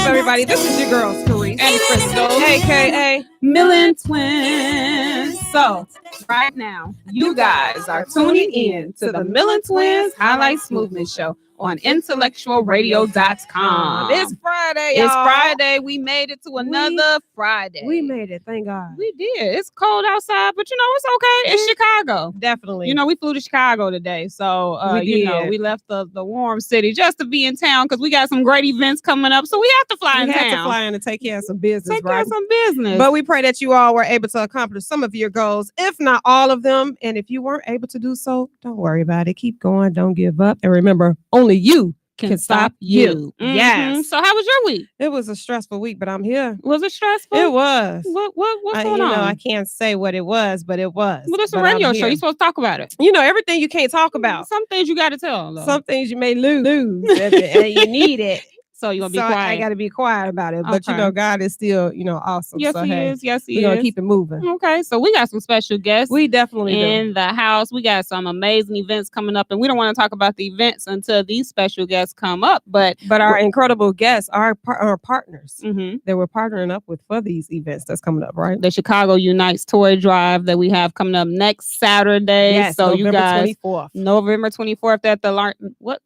up, everybody? This is your girls, Tori and Crystal, aka Millen Twins. So, right now, you guys are tuning in to the Millen Twins Highlights Movement Show on IntellectualRadio.com. It's Friday, y'all. It's Friday. We made it to another Friday. We made it, thank God. We did. It's cold outside, but it's okay. It's Chicago. Definitely. We flew to Chicago today. So, we left the warm city just to be in town because we got some great events coming up. So we have to fly in town. We have to fly in to take care of some business, Take care of some business. But we pray that you all were able to accomplish some of your goals, if not all of them. And if you weren't able to do so, don't worry about it. Keep going. Don't give up. And remember, only you can stop you. Mm-hmm. Yes. So how was your week? It was a stressful week, but I'm here. Was it stressful? It was. What's going on? I can't say what it was, but it was. Well, it's a radio show. You're supposed to talk about it. Everything you can't talk about. Some things you got to tell. Though. Some things you may lose and you need it. So you're going to be quiet. I got to be quiet about it. But, God is still, awesome. Yes, so, he is. Yes, he is. We're going to keep it moving. Okay. So we got some special guests. We definitely in the house. We got some amazing events coming up. And we don't want to talk about the events until these special guests come up. But our incredible guests are our partners that we're partnering up with for these events that's coming up, right? The Chicago Unites Toy Drive that we have coming up next Saturday. Yes, so November you guys, 24th. November 24th at the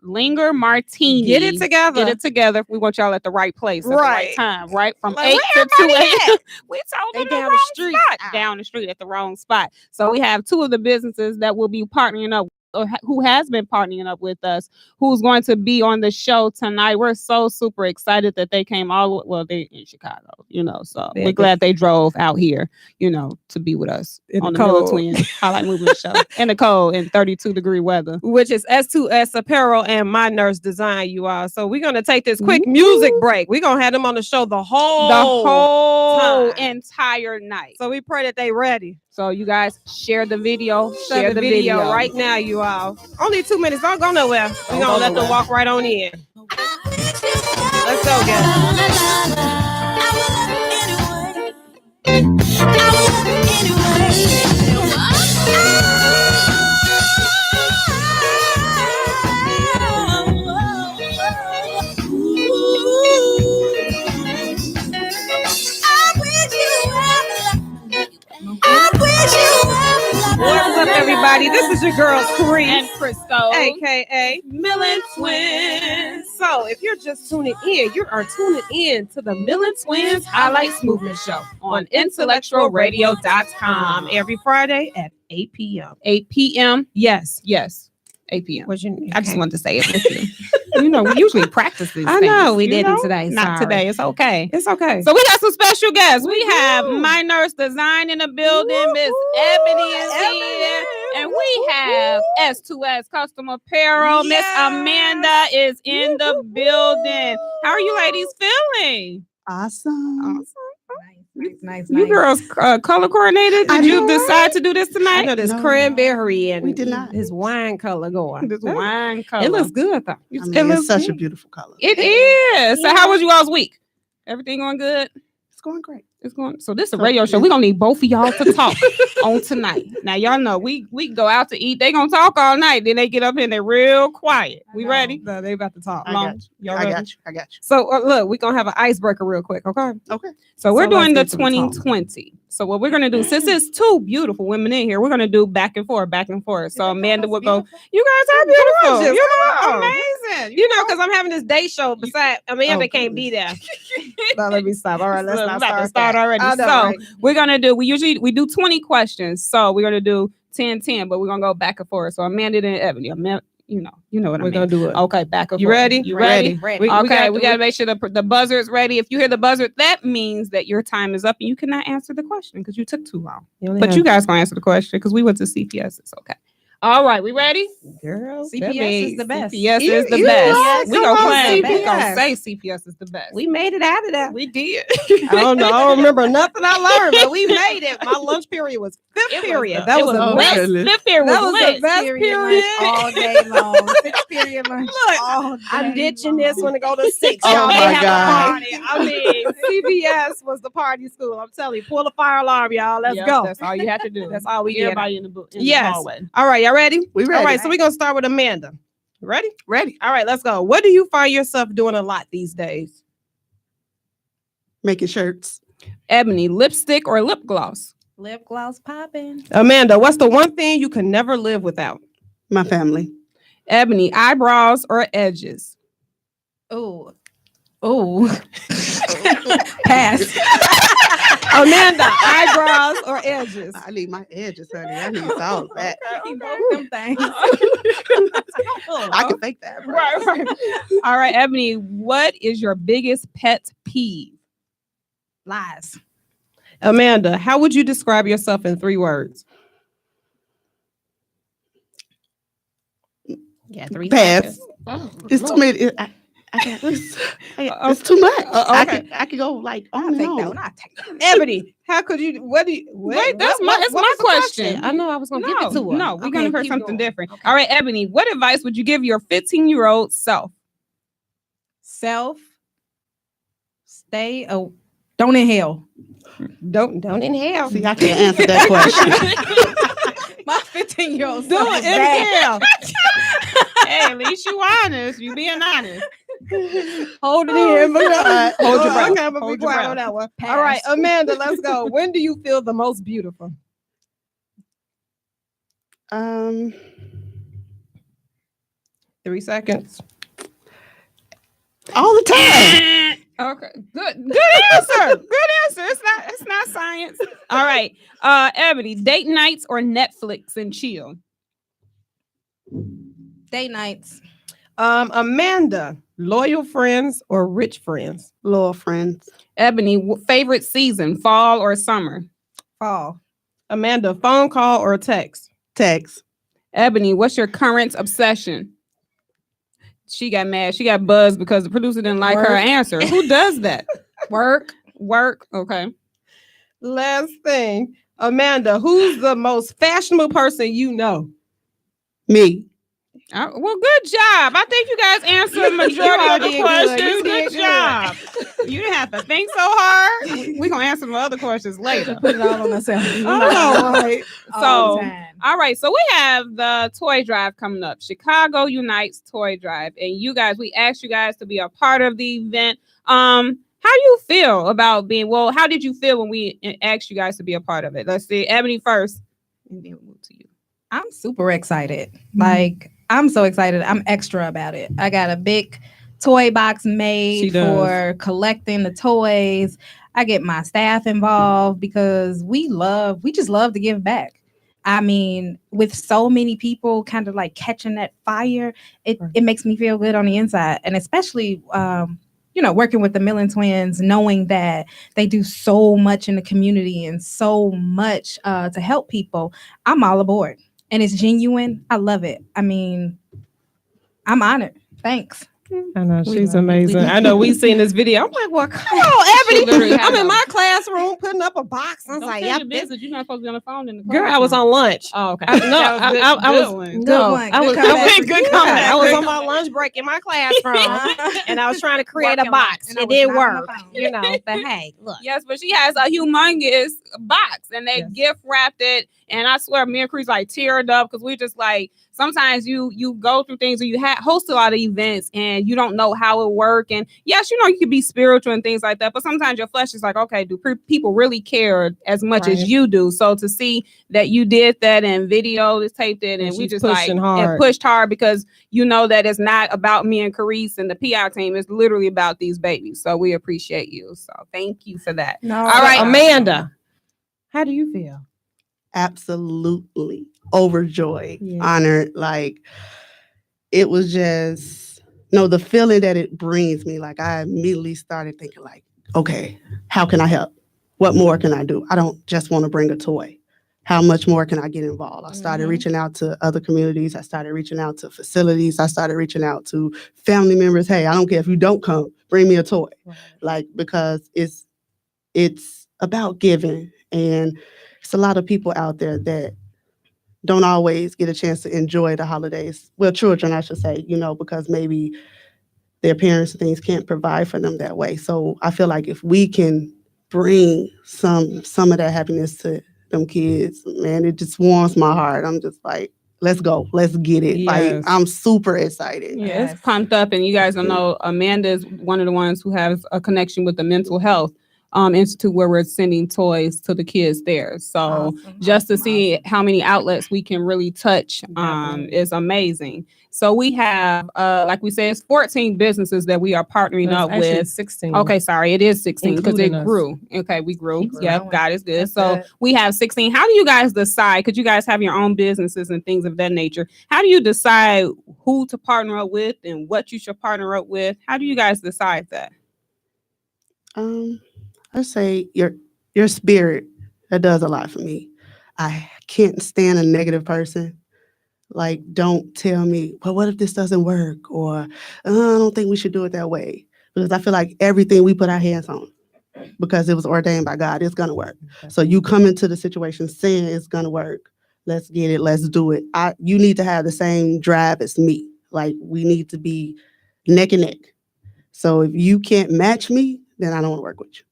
Linger Martini. Get it together. We want y'all at the right place at the right time, right? From 8 to 2 a.m. We told them down the street. Down the street at the wrong spot. So we have two of the businesses that will be partnering up, or who has been partnering up with us, who's going to be on the show tonight. We're so super excited that they came they in Chicago, so we're glad they drove out here, to be with us on the Millen Twins Highlight Movement Show. In the cold, in 32-degree weather. Which is S2S Apparel and My Nurse Design, you all. So we're going to take this quick music break. We're going to have them on the show the whole entire night. So we pray that they ready. So you guys share the video. Share the video right now, you all. Only 2 minutes. Don't go nowhere. We're going to let them walk right on in. Let's go, guys. What's up, everybody? This is your girls, Tori and Crystal, aka Millen Twins. So, if you're just tuning in, you are tuning in to the Millen Twins Highlights Movement Show on IntellectualRadio.com every Friday at 8 p.m. 8 p.m. Yes. 8 p.m. Okay. I just wanted to say it with you. We usually practice these things. I know we didn't today. Not today. It's okay. It's okay. So we got some special guests. We have My Nurse Design in the building. Miss Ebony is here. And we have S2S Custom Apparel. Miss Amanda is in the building. How are you ladies feeling? Awesome. Nice. You girls color coordinated? Did you decide to do this tonight? I know this cranberry and we did not. His wine color going. This wine color. It looks good though. It's such a beautiful color. It is. So how was you all's week? Everything going good? It's going great. So this is a radio show. We're gonna need both of y'all to talk on tonight. Now y'all know we go out to eat. They gonna talk all night. Then they get up and they're real quiet. We ready? No, they about to talk. I got you. So look, we're gonna have an icebreaker real quick, okay? Okay. So we're doing the 2020. So what we're gonna do, since it's two beautiful women in here, we're gonna do back and forth. So Amanda will go. You guys are beautiful. Amazing. Because I'm having this day show. Besides, Amanda can't be there. No, let me stop. All right, let's not start already. We're gonna do. We do 20 questions. So we're gonna do 10, but we're gonna go back and forth. So Amanda and Ebony. You know what we're gonna do it. Okay, back and forth. You ready? You ready? Ready. We gotta make sure the buzzer is ready. If you hear the buzzer, that means that your time is up and you cannot answer the question because you took too long. But you guys gonna answer the question because we went to CPS. It's okay. All right, we ready? Girl, CPS is the best. CPS is the best. We gonna claim. We gonna say CPS is the best. We made it out of that. We did. I don't know. I don't remember nothing I learned, but we made it. My lunch period was fifth period. That was the best. Fifth period was the best period all day long. Sixth period lunch all day. I'm ditching this when I go to 6. Oh my God. I mean, CPS was the party school. I'm telling you, pull the fire alarm, y'all. Let's go. That's all you have to do. That's all we did. Everybody in the hallway. All right, y'all ready? We ready. All right, so we're going to start with Amanda. Ready? Ready. All right, let's go. What do you find yourself doing a lot these days? Making shirts. Ebony, lipstick or lip gloss? Lip gloss popping. Amanda, what's the one thing you can never live without? My family. Ebony, eyebrows or edges? Oh. Pass. Amanda, eyebrows or edges? I need my edges, honey. I need all that. Them things. I can fake that. Right. All right, Ebony, what is your biggest pet peeve? Lies. Amanda, how would you describe yourself in 3 words? Yeah, 3 Pass. seconds. It's too many. It's too much. Okay. I could go like I'll on and take on. that one. I'll take that one. Ebony, how could you? Wait, that's my question. I know I was gonna give it to her. No, we're Okay, gonna hear keep something going. different. Okay. All right, Ebony, what advice would you give your 15-year-old self? Self. Stay. Don't inhale. Don't inhale. See, I can't answer that question. My 15-year-old Do self it. is bad. Inhale. Hey, at least you honest. You being honest. Hold it in. Hold your breath. Okay, I'm gonna Hold be your quiet breath. on that one. Pass. All right, Amanda, let's go. When do you feel the most beautiful? 3 seconds. All the time. Okay, good answer. Good answer. It's not science. All right, Ebony, date nights or Netflix and chill? Date nights. Amanda, loyal friends or rich friends? Loyal friends. Ebony, favorite season, fall or summer? Fall. Amanda, phone call or text? Text. Ebony, what's your current obsession? She got mad. She got buzzed because the producer didn't like her Work. answer. Who does that? Work. Okay. Last thing, Amanda, who's the most fashionable person you know? Me. Well, good job. I think you guys answered the majority of the questions. Good job. You didn't have to think so hard. We're going to answer the other questions later. Put it all on myself. All right. All So, the time. all right. So we have the toy drive coming up. Chicago Unites Toy Drive. And you guys, we asked you guys to be a part of the event. How do you feel about how did you feel when we asked you guys to be a part of it? Let's see. Ebony first. And then we'll move to you. I'm super excited. Like, I'm so excited. I'm extra about it. I got a big toy box made for collecting the toys. I get my staff involved because we just love to give back. I mean, with so many people kind of like catching that fire, it makes me feel good on the inside. And especially, working with the Millen twins, knowing that they do so much in the community and so much to help people, I'm all aboard. And it's genuine. I love it. I mean, I'm honored. Thanks. I know she's amazing. I know we've seen this video. I'm like, well, come on, Ebony. literally I'm had in my classroom putting up a box. I was Don't like, tell yep. your business. You're not supposed to be on the phone in the Girl, I was on lunch. Oh, okay. I was Good one. I was Good comeback. Good comeback. I was Good on my lunch break in my classroom, and I was trying to create a Working box. and I It was didn't not on my work, phone. But hey, look. Yes, but she has a humongous box and they Yes. gift wrapped it. And I swear, me and Chris like teared up because we just like, sometimes you go through things or you host a lot of events and you don't know how it work. And yes, you can be spiritual and things like that. But sometimes your flesh is like, okay, do people really care as much as you do? So to see that you did that and video is taped it and we she's just like pushing hard. and pushed hard because you know that it's not about me and Carice and the PR team. It's literally about these babies. So we appreciate you. So thank you for that. No, All right, Amanda, how do you feel? Absolutely overjoyed, Yeah. honored. Like, it was just, the feeling that it brings me. Like, I immediately started thinking like, okay, how can I help? What more can I do? I don't just want to bring a toy. How much more can I get involved? I started reaching out to other communities. I started reaching out to facilities. I started reaching out to family members. Hey, I don't care if you don't come, bring me a toy. Right. Like, because it's about giving. And it's a lot of people out there that don't always get a chance to enjoy the holidays. Well, children, I should say, because maybe their parents and things can't provide for them that way. So I feel like if we can bring some of that happiness to them kids, man, it just warms my heart. I'm just like, let's go. Let's get it. Yes. Like, I'm super excited. Yeah, Yes. it's pumped up. And you guys don't know, Amanda is one of the ones who has a connection with the mental health institute where we're sending toys to the kids there. So just to see how many outlets we can really touch is amazing. So we have, like we said, it's 14 businesses that we are partnering up with. 16. Okay, sorry, it is 16 because it Including us. grew. Okay, we grew. Keep Yep, growing. God is good. That's So good. we have 16. How do you guys decide? Because you guys have your own businesses and things of that nature. How do you decide who to partner up with and what you should partner up with? How do you guys decide that? I say your spirit, that does a lot for me. I can't stand a negative person. Like, don't tell me, well, what if this doesn't work? Or I don't think we should do it that way. Because I feel like everything we put our hands on, because it was ordained by God, it's going to work. So you come into the situation saying it's going to work. Let's get it. Let's do it. You need to have the same drive as me. Like, we need to be neck and neck. So if you can't match me, then I don't want to work with you.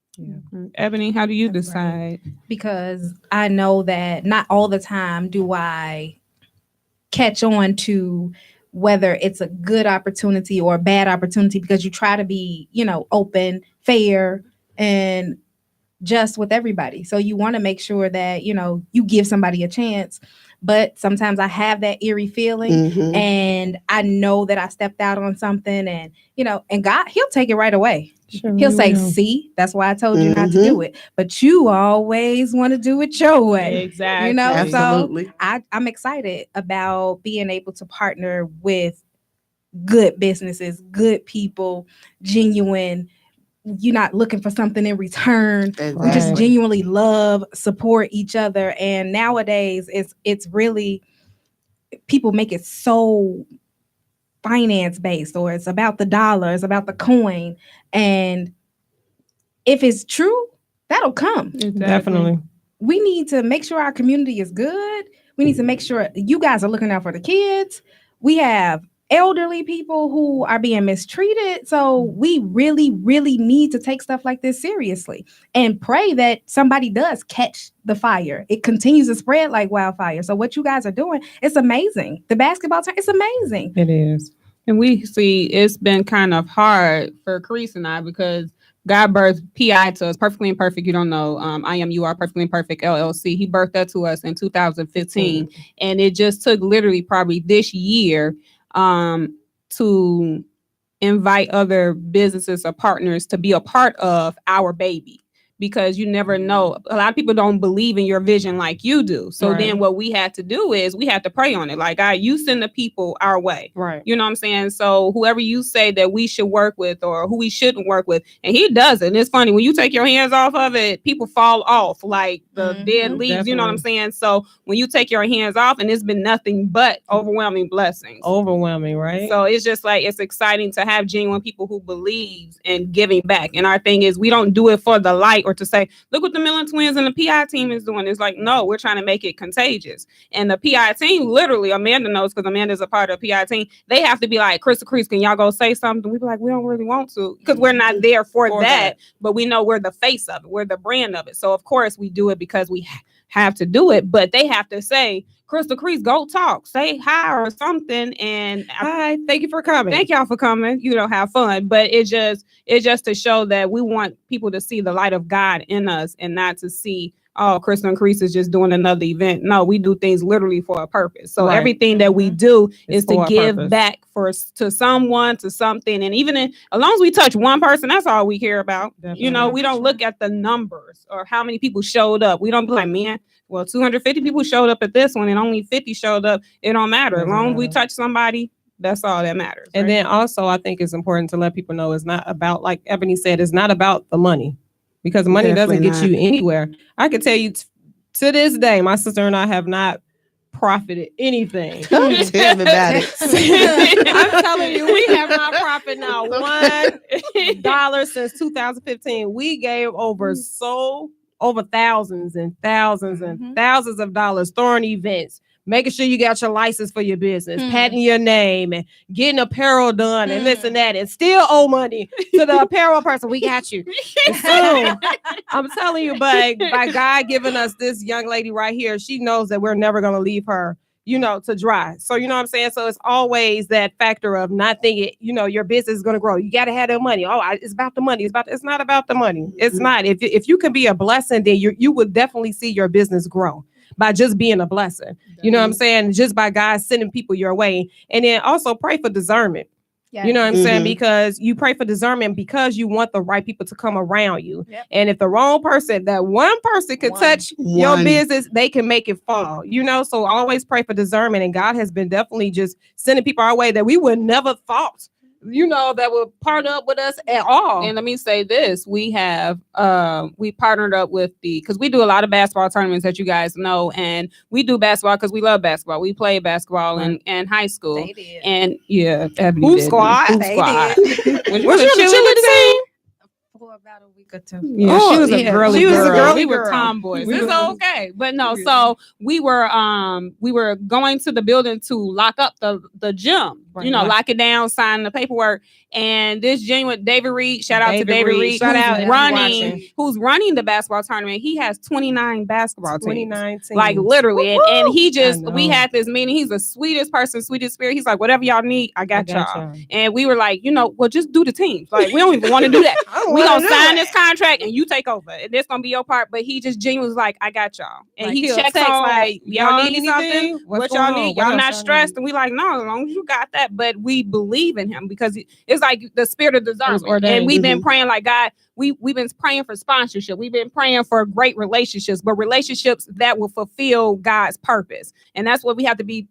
Yeah. Ebony, how do you That's decide? Because I know that not all the time do I catch on to whether it's a good opportunity or a bad opportunity, because you try to be, open, fair, and just with everybody. So you want to make sure that, you give somebody a chance. But sometimes I have that eerie feeling Mhm. and I know that I stepped out on something and, and God, he'll take it right away. Sure, He'll say, will. see, that's why I told you not to do it. But you always want to do it your way. Exactly. Absolutely. So I'm excited about being able to partner with good businesses, good people, genuine. You're not looking for something in return. Exactly. You just genuinely love, support each other. And nowadays it's really, people make it so finance based, or it's about the dollar, it's about the coin. And if it's true, that'll come. Definitely. We need to make sure our community is good. We need to make sure you guys are looking out for the kids. We have elderly people who are being mistreated. So we really, really need to take stuff like this seriously and pray that somebody does catch the fire. It continues to spread like wildfire. So what you guys are doing, it's amazing. The basketball team, it's amazing. It is. And we see it's been kind of hard for Carice and I because God birthed PI to us, Perfectly Imperfect. You don't know, I Am You Are Perfectly Imperfect LLC. He birthed that to us in 2015. And it just took literally probably this year to invite other businesses or partners to be a part of our baby. Because you never know. A lot of people don't believe in your vision like you do. So then what we had to do is we had to pray on it. Like, God, you send the people our way. Right. You know what I'm saying? So whoever you say that we should work with or who we shouldn't work with, and he does it. And it's funny, when you take your hands off of it, people fall off like the dead leaves. You know what I'm saying? So when you take your hands off, and it's been nothing but overwhelming blessings. Overwhelming, right? So it's just like, it's exciting to have genuine people who believes in giving back. And our thing is, we don't do it for the light or to say, look what the Millen twins and the PI team is doing. It's like, no, we're trying to make it contagious. And the PI team, literally, Amanda knows because Amanda's a part of the PI team. They have to be like, Crystal Crease, can y'all go say something? We be like, we don't really want to because we're not there for that. But we know we're the face of it. We're the brand of it. So, of course, we do it because we have to do it. But they have to say, Crystal Crease, go talk, say hi or something. And hi, thank you for coming. Thank y'all for coming. Have fun. But it's just to show that we want people to see the light of God in us and not to see, oh, Crystal and Crease is just doing another event. No, we do things literally for a purpose. So everything that we do is to give back to someone, to something. And even as long as we touch one person, that's all we care about. Definitely. We don't look at the numbers or how many people showed up. We don't be like, man, well, 250 people showed up at this one and only 50 showed up. It don't matter. As long as we touch somebody, that's all that matters. And then also, I think it's important to let people know it's not about, like Ebony said, it's not about the money, because money doesn't get you anywhere. I can tell you to this day, my sister and I have not profited anything. Tell me about it. I'm telling you, we have not profited now $1 since 2015. We gave over thousands and thousands and thousands of dollars throwing events, making sure you got your license for your business, patting your name and getting apparel done and this and that, and still owe money to the apparel person. We got you. And so I'm telling you, but by God giving us this young lady right here, she knows that we're never going to leave her. to dry. So, you know what I'm saying? So it's always that factor of not thinking, your business is going to grow. You got to have the money. It's about the money. It's not about the money. It's not. If you can be a blessing, then you would definitely see your business grow by just being a blessing. You know what I'm saying? Just by God sending people your way. And then also pray for discernment. Yes. You know what I'm saying? Because you pray for discernment because you want the right people to come around you. Yep. And if the wrong person, that one person could touch your business, they can make it fall. So always pray for discernment. And God has been definitely just sending people our way that we would never thought, that would partner up with us at all. And let me say this, we have we partnered up with because we do a lot of basketball tournaments that you guys know, and we do basketball because we love basketball. We played basketball in high school. They did. And Ebony Hoop did. squad. Hoop They squad. did. Was you on the cheerleading team? For about a week or two. Yeah, she was a girly she was girl. a girly We were girl. tomboys. It's okay. But no, so we were going to the building to lock up the gym, lock it down, sign the paperwork. And this genuine David Reed, shout out to David Reed, who's running the basketball tournament. He has 29 basketball teams. 29 teams. Like literally. And he we had this meeting. He's the sweetest person, sweetest spirit. He's like, whatever y'all need, I got y'all. And we were like, well, just do the teams. Like, we don't even want to do that. We gonna sign this contract and you take over. And this gonna be your part. But he just genuinely was like, I got y'all. And he checks on like, y'all need something? What y'all need? Y'all not stressed? And we like, no, as long as you got that. But we believe in him because it's like the spirit of discernment. And we've been praying like, God, we've been praying for sponsorship. We've been praying for great relationships, but relationships that will fulfill God's purpose. And that's what we have to be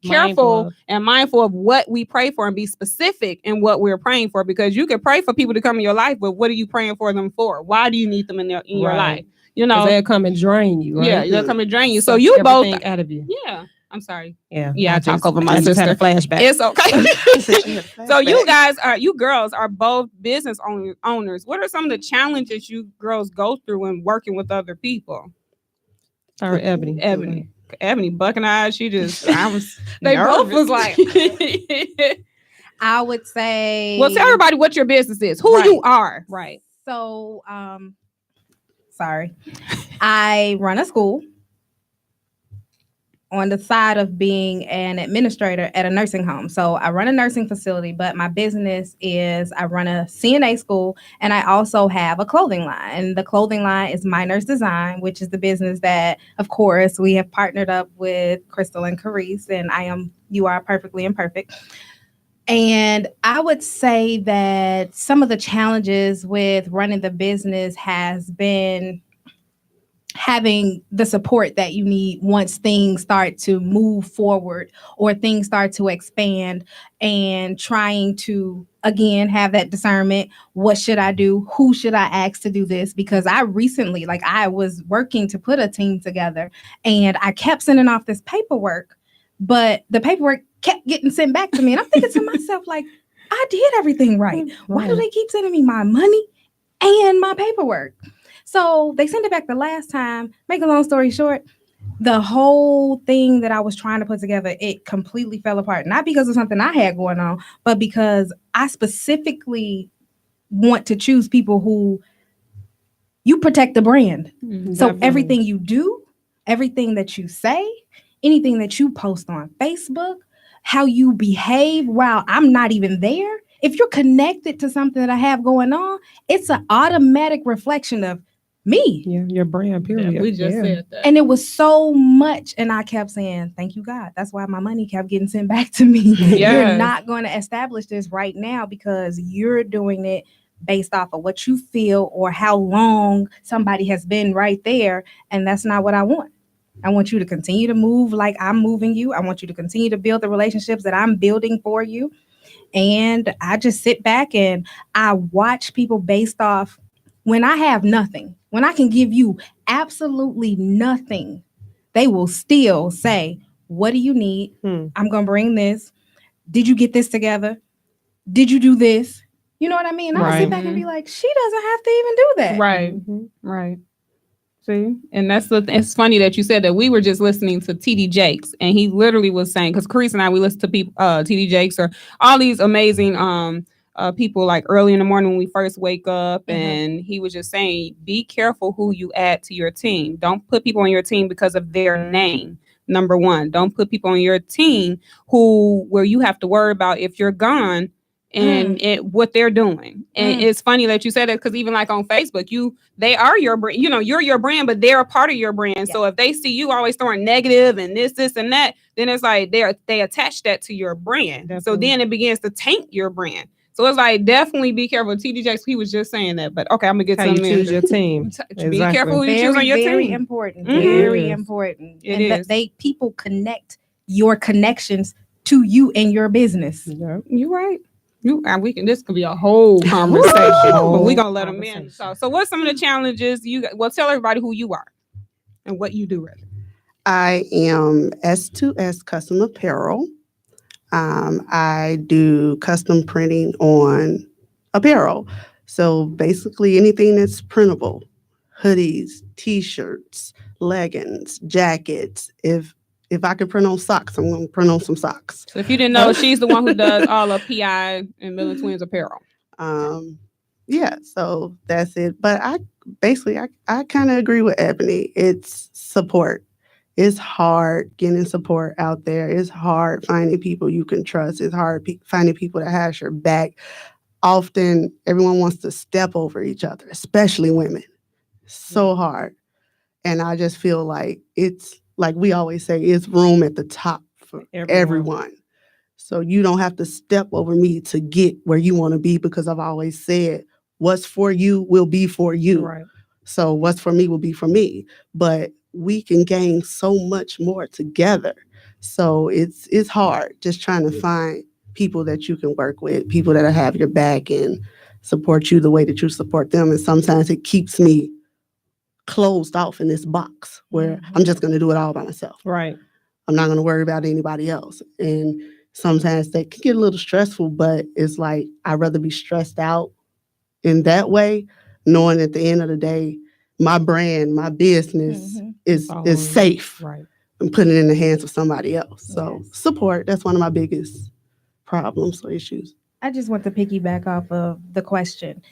careful and mindful of what we pray for and be specific in what we're praying for, because you can pray for people to come in your life, but what are you praying for them for? Why do you need them in your life? They'll come and drain you. Right? Yeah, they'll come and drain you. So you both out of you. Yeah. I'm sorry. Yeah. I talk over my sister. Had a flashback. It's okay. So you girls are both business owners. What are some of the challenges you girls go through when working with other people? Sorry, Ebony bucking eyes. They both was like, I would say. Well, tell everybody what your business is, who you are. Right. So, sorry, I run a school on the side of being an administrator at a nursing home. So I run a nursing facility, but my business is I run a CNA school, and I also have a clothing line. And the clothing line is My Nurse Design, which is the business that, of course, we have partnered up with Crystal and Carice, and You Are Perfectly Imperfect. And I would say that some of the challenges with running the business has been having the support that you need once things start to move forward or things start to expand, and trying to, again, have that discernment. What should I do? Who should I ask to do this? Because I recently, I was working to put a team together, and I kept sending off this paperwork, but the paperwork kept getting sent back to me. And I'm thinking to myself, I did everything right. Why do they keep sending me my money and my paperwork? So they sent it back the last time. Make a long story short, the whole thing that I was trying to put together, it completely fell apart. Not because of something I had going on, but because I specifically want to choose people who you protect the brand. Mm-hmm. So everything you do, everything that you say, anything that you post on Facebook, how you behave while I'm not even there, if you're connected to something that I have going on, it's an automatic reflection of me. Yeah, your brand, period. Yeah, we just said that. And it was so much. And I kept saying, thank you, God. That's why my money kept getting sent back to me. Yes. You're not going to establish this right now because you're doing it based off of what you feel or how long somebody has been right there. And that's not what I want. I want you to continue to move like I'm moving you. I want you to continue to build the relationships that I'm building for you. And I just sit back and I watch people based off when I have nothing, when I can give you absolutely nothing, they will still say, what do you need? I'm going to bring this. Did you get this together? Did you do this? You know what I mean? I'll sit back and be like, she doesn't have to even do that. Right. Mm-hmm. Right. See, and it's funny that you said that. We were just listening to TD Jakes, and he literally was saying, because Carice and I, we listen to people, TD Jakes or all these amazing people like early in the morning when we first wake up. Mm-hmm. And he was just saying, be careful who you add to your team. Don't put people on your team because of their name. Number one, don't put people on your team where you have to worry about if you're gone and what they're doing. And it's funny that you said that, because even like on Facebook, they are your brand, you're your brand, but they're a part of your brand. Yeah. So if they see you always throwing negative and this and that, then it's like they attach that to your brand. Definitely. So then it begins to taint your brand. So it's like, definitely be careful. TD Jakes, he was just saying that, but okay, I'm gonna get how you choose your team. Exactly. Be careful who you choose on your team. Very important. Very important. It is. People connect your connections to you and your business. Yeah. You're right. This could be a whole conversation, but we're gonna let them in. So what's some of the challenges tell everybody who you are and what you do, rather. I am S2S Custom Apparel. I do custom printing on apparel. So basically anything that's printable, hoodies, t-shirts, leggings, jackets. If I can print on socks, I'm going to print on some socks. So if you didn't know, she's the one who does all of PI and Millen Twins apparel. Yeah, so that's it. But I kind of agree with Ebony. It's support. It's hard getting support out there. It's hard finding people you can trust. It's hard finding people that has your back. Often everyone wants to step over each other, especially women. So hard. And I just feel like it's, like we always say, it's room at the top for everyone. So you don't have to step over me to get where you want to be, because I've always said, what's for you will be for you. Right. So what's for me will be for me. But we can gain so much more together. So it's hard just trying to find people that you can work with, people that have your back and support you the way that you support them. And sometimes it keeps me closed off in this box where I'm just going to do it all by myself. Right. I'm not going to worry about anybody else. And sometimes that can get a little stressful, but it's like, I'd rather be stressed out in that way, knowing at the end of the day, my brand, my business is safe. Right. And putting it in the hands of somebody else. So support, that's one of my biggest problems or issues. I just want to piggyback off of the question.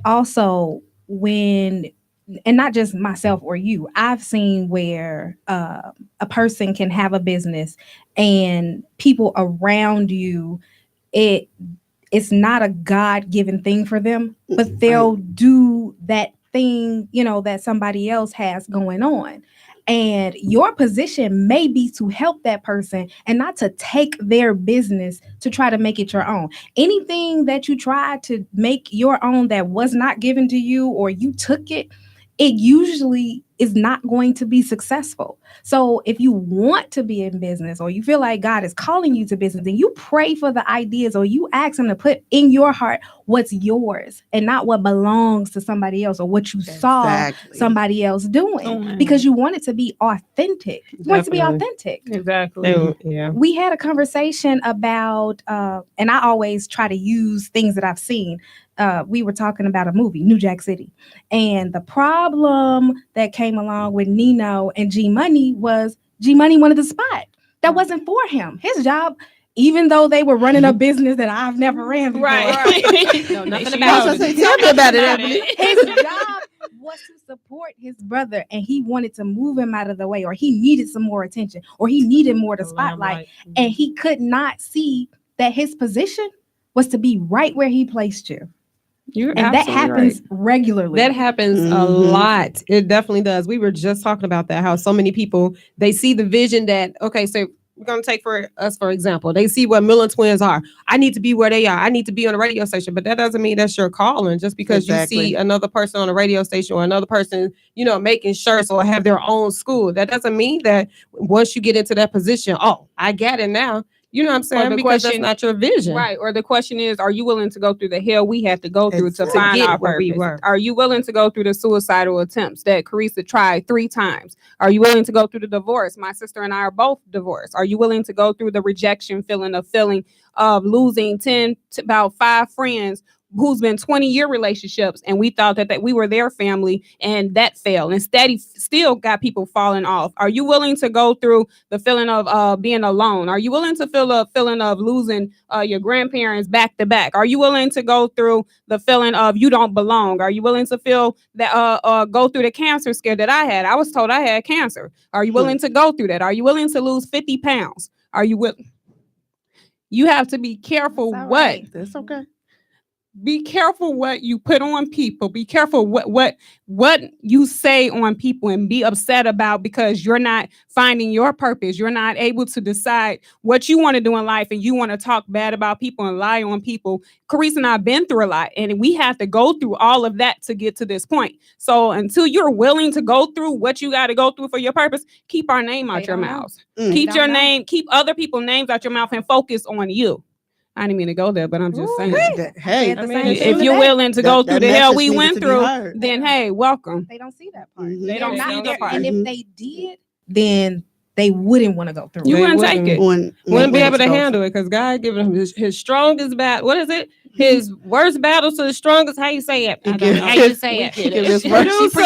Also, and not just myself or you, I've seen where a person can have a business and people around you, it's not a God-given thing for them, but they'll do that thing, that somebody else has going on. And your position may be to help that person and not to take their business to try to make it your own. Anything that you try to make your own that was not given to you, or you took it usually is not going to be successful. So if you want to be in business, or you feel like God is calling you to business, then you pray for the ideas, or you ask him to put in your heart what's yours and not what belongs to somebody else, or what you saw somebody else doing, because you want it to be authentic. You want it to be authentic. Exactly. Yeah. We had a conversation about, and I always try to use things that I've seen. We were talking about a movie, New Jack City. And the problem that came along with Nino and G Money was G Money wanted the spot. That wasn't for him. His job, even though they were running a business that I've never ran before. Right. No, nothing about it. Tell me about it, Ebony. His job was to support his brother, and he wanted to move him out of the way, or he needed some more attention, or he needed more to spotlight. And he could not see that his position was to be right where he placed you. And that happens regularly. That happens a lot. It definitely does. We were just talking about that, how so many people, they see the vision that, okay, so we're going to take for us, for example, they see what Millen Twins are. I need to be where they are. I need to be on a radio station, but that doesn't mean that's your calling. Just because you see another person on a radio station, or another person, making shirts, or have their own school, that doesn't mean that once you get into that position, I get it now. You know what I'm saying? Because that's not your vision. Right. Or the question is, are you willing to go through the hell we had to go through to find our purpose? Are you willing to go through the suicidal attempts that Carissa tried 3 times? Are you willing to go through the divorce? My sister and I are both divorced. Are you willing to go through the rejection feeling of losing about 5 friends who's been 20-year relationships, and we thought that we were their family, and that failed. Instead, he still got people falling off. Are you willing to go through the feeling of being alone? Are you willing to feel a feeling of losing your grandparents back to back? Are you willing to go through the feeling of you don't belong? Are you willing to feel that go through the cancer scare that I had? I was told I had cancer. Are you willing to go through that? Are you willing to lose 50 pounds? Are you willing? You have to be careful That's okay. Be careful what you put on people. Be careful what you say on people, and be upset about because you're not finding your purpose. You're not able to decide what you want to do in life, and you want to talk bad about people and lie on people. Carissa and I have been through a lot, and we have to go through all of that to get to this point. So until you're willing to go through what you got to go through for your purpose, keep our name out your mouths. Keep your name, keep other people's names out your mouth, and focus on you. I didn't mean to go there, but I'm just saying. Hey, if you're willing to go through the hell we went through, then hey, welcome. They don't see that part. They don't see that part. And if they did, then they wouldn't want to go through it. You wouldn't take it. Wouldn't be able to handle it because God given him his strongest battle. What is it? His worst battle to the strongest. How you say it? I don't know how you say it. He give his hardest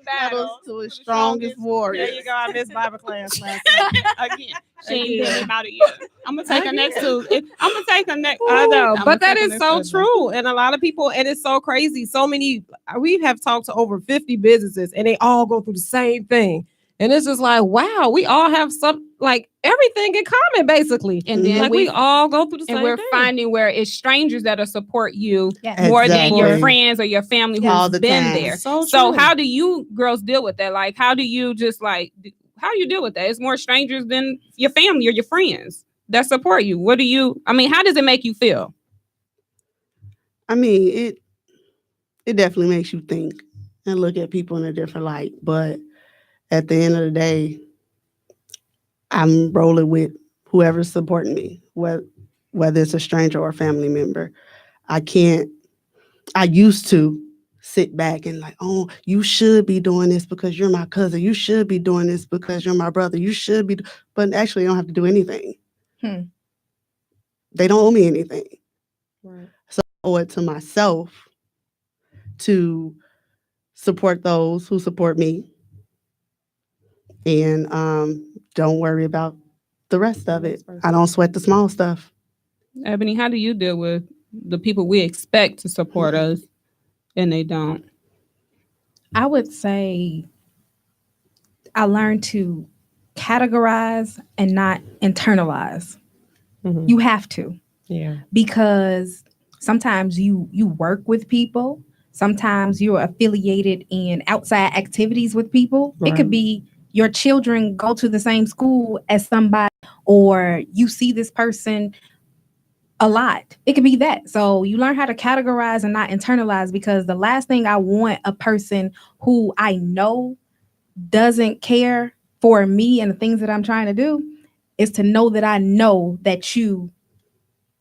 battles to his strongest warrior. There you go. I missed Bible class last night. Again, she ain't been about a year. I'm gonna take her next Tuesday. I'm gonna take her next. I know, but that is so true, and a lot of people, and it's so crazy. So many. We have talked to over 50 businesses, and they all go through the same thing. And it's just like, wow, we all have some, like everything in common, basically. And then like we all go through the same thing. And we're finding where it's strangers that'll support you more than your friends or your family who's been there. So how do you girls deal with that? Like, how do you just like, how do you deal with that? It's more strangers than your family or your friends that support you. How does it make you feel? I mean, it definitely makes you think and look at people in a different light. But at the end of the day, I'm rolling with whoever's supporting me, whether it's a stranger or a family member. I used to sit back and like, oh, you should be doing this because you're my cousin. You should be doing this because you're my brother. You should be, but actually I don't have to do anything. They don't owe me anything. Right. So I owe it to myself to support those who support me. And don't worry about the rest of it. I don't sweat the small stuff. Ebony, how do you deal with the people we expect to support us and they don't? I would say I learned to categorize and not internalize. Mm-hmm. You have to. Yeah. Because sometimes you work with people. Sometimes you're affiliated in outside activities with people. Right. It could be your children go to the same school as somebody, or you see this person a lot. It could be that. So you learn how to categorize and not internalize, because the last thing I want a person who I know doesn't care for me and the things that I'm trying to do is to know that I know that you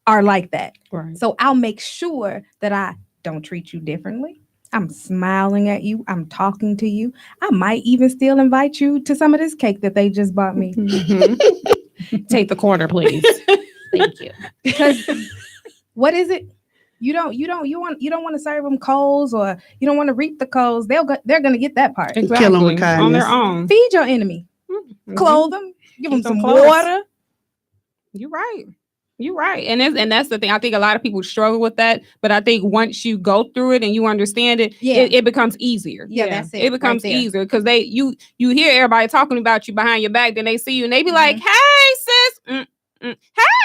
are like that. Right. So I'll make sure that I don't treat you differently. I'm smiling at you. I'm talking to you. I might even still invite you to some of this cake that they just bought me. Mm-hmm. Take the corner, please. Thank you. Because what is it? You don't want to serve them coals, or you don't want to reap the coals. They're going to get that part. Exactly. Kill them with kindness. On their own. Feed your enemy. Mm-hmm. Clothe them. Give them some clothes. water. You're right. You're right. And that's the thing. I think a lot of people struggle with that. But I think once you go through it and you understand it, it becomes easier. Yeah, that's it. It becomes easier because you hear everybody talking about you behind your back. Then they see you and they be like, hey, sis. Hey,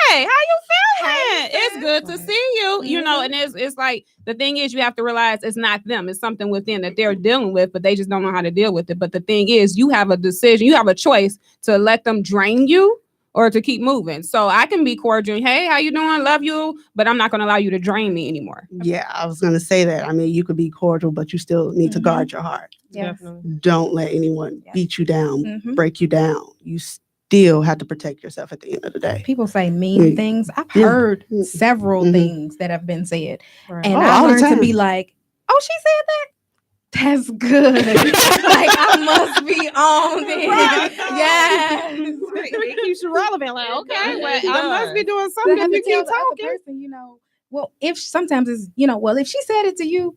how you feeling? It's good to see you. You know, and it's like, the thing is, you have to realize it's not them. It's something within that they're dealing with, but they just don't know how to deal with it. But the thing is, you have a decision. You have a choice to let them drain you or to keep moving. So I can be cordial. Hey, how you doing? Love you. But I'm not going to allow you to drain me anymore. Yeah, I was going to say that. I mean, you could be cordial, but you still need to guard your heart. Yes. Don't let anyone beat you down, break you down. You still have to protect yourself at the end of the day. People say mean things. I've heard several things that have been said. Right. And I learned to be like, oh, she said that? That's good. Like I must be on it. Right. Yes. It keeps you relevant. Like, okay, well, It I must be doing So something have if to you tell keep the other talking. person, well, if sometimes it's, well, if she said it to you,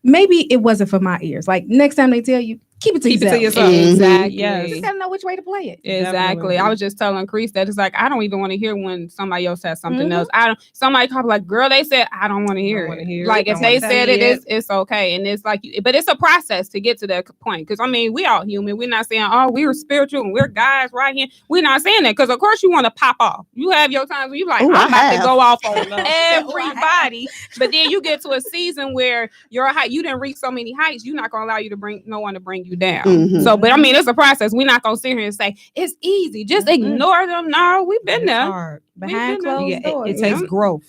maybe it wasn't for my ears. Like next time they tell you, keep it to yourself. Exactly. Yes. You just gotta know which way to play it. Exactly. Definitely. I was just telling Chris that it's like I don't even want to hear when somebody else says something Mhm. else. Somebody call like, girl, they said I don't want to hear it. Like if they said it, it's okay. And it's like, but it's a process to get to that point. Because I mean, we all human. We're not saying, oh, we were spiritual and we're guys right here. We're not saying that because of course you want to pop off. You have your times where you like, Ooh, I'm about to go off on Oh, everybody. But then you get to a season where your height, you didn't reach so many heights. You're not gonna allow you to bring no one to bring you down. Mhm. So, but I mean, it's a process. We're not gonna sit here and say it's easy. Just ignore them. No, we've been there. Hard. Behind closed doors. It takes growth.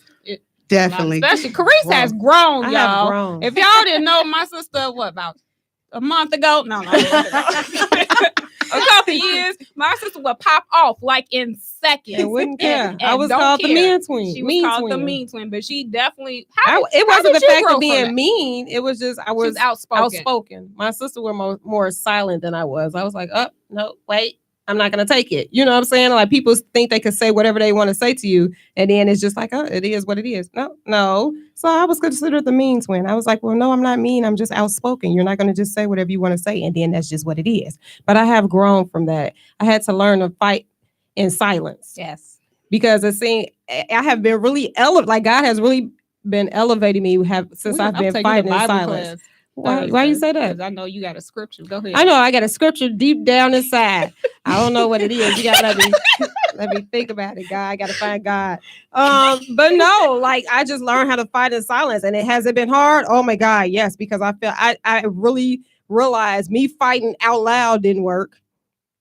Definitely. Especially Carice has grown, I y'all. have grown. If y'all didn't know, my sister, about a month ago? No, not a month ago. A couple years, my sister would pop off like in seconds. And wouldn't care. And I was don't called the care. mean twin. She was called the mean twin, but she definitely. It wasn't the you fact grow of from being that? mean. It was just I She was was outspoken. My sister were more silent than I was. I was like, oh no, wait, I'm not gonna take it. You know what I'm saying? Like people think they can say whatever they want to say to you, and then it's just like, oh, it is what it is. No. So I was considered the mean twin. I was like, well, no, I'm not mean. I'm just outspoken. You're not gonna just say whatever you want to say, and then that's just what it is. But I have grown from that. I had to learn to fight in silence. Yes. Because I have been really elevated. Like God has really been elevating me since I've been fighting in silence. Why you say that? I know you got a scripture. Go ahead. I know I got a scripture deep down inside. I don't know what it is. You gotta let me think about it, God. I gotta find God. But no, like I just learned how to fight in silence, and it hasn't been hard. Oh my God, yes, because I really realized me fighting out loud didn't work.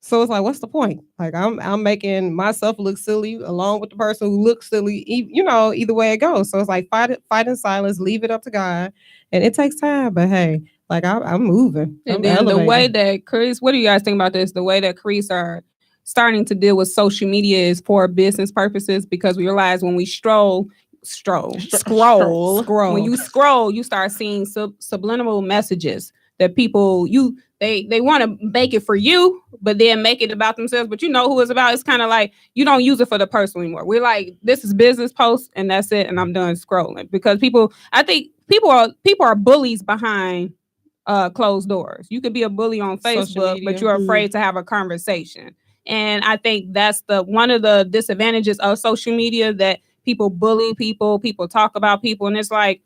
So it's like, what's the point? Like I'm making myself look silly along with the person who looks silly, either way it goes. So it's like fight in silence, leave it up to God. And it takes time, but hey, like I'm moving. And I'm then elevating. the way that Chris, what do you guys think about this? The way that Chris are starting to deal with social media is for business purposes, because we realize when we scroll. When you scroll, you start seeing subliminal messages that people they want to make it for you, but then make it about themselves. But you know who it's about. It's kind of like you don't use it for the person anymore. We're like, this is business post, and that's it, and I'm done scrolling. Because I think people are bullies behind closed doors. You could be a bully on Facebook, but you're afraid to have a conversation. And I think that's one of the disadvantages of social media, that people bully people talk about people, and it's like,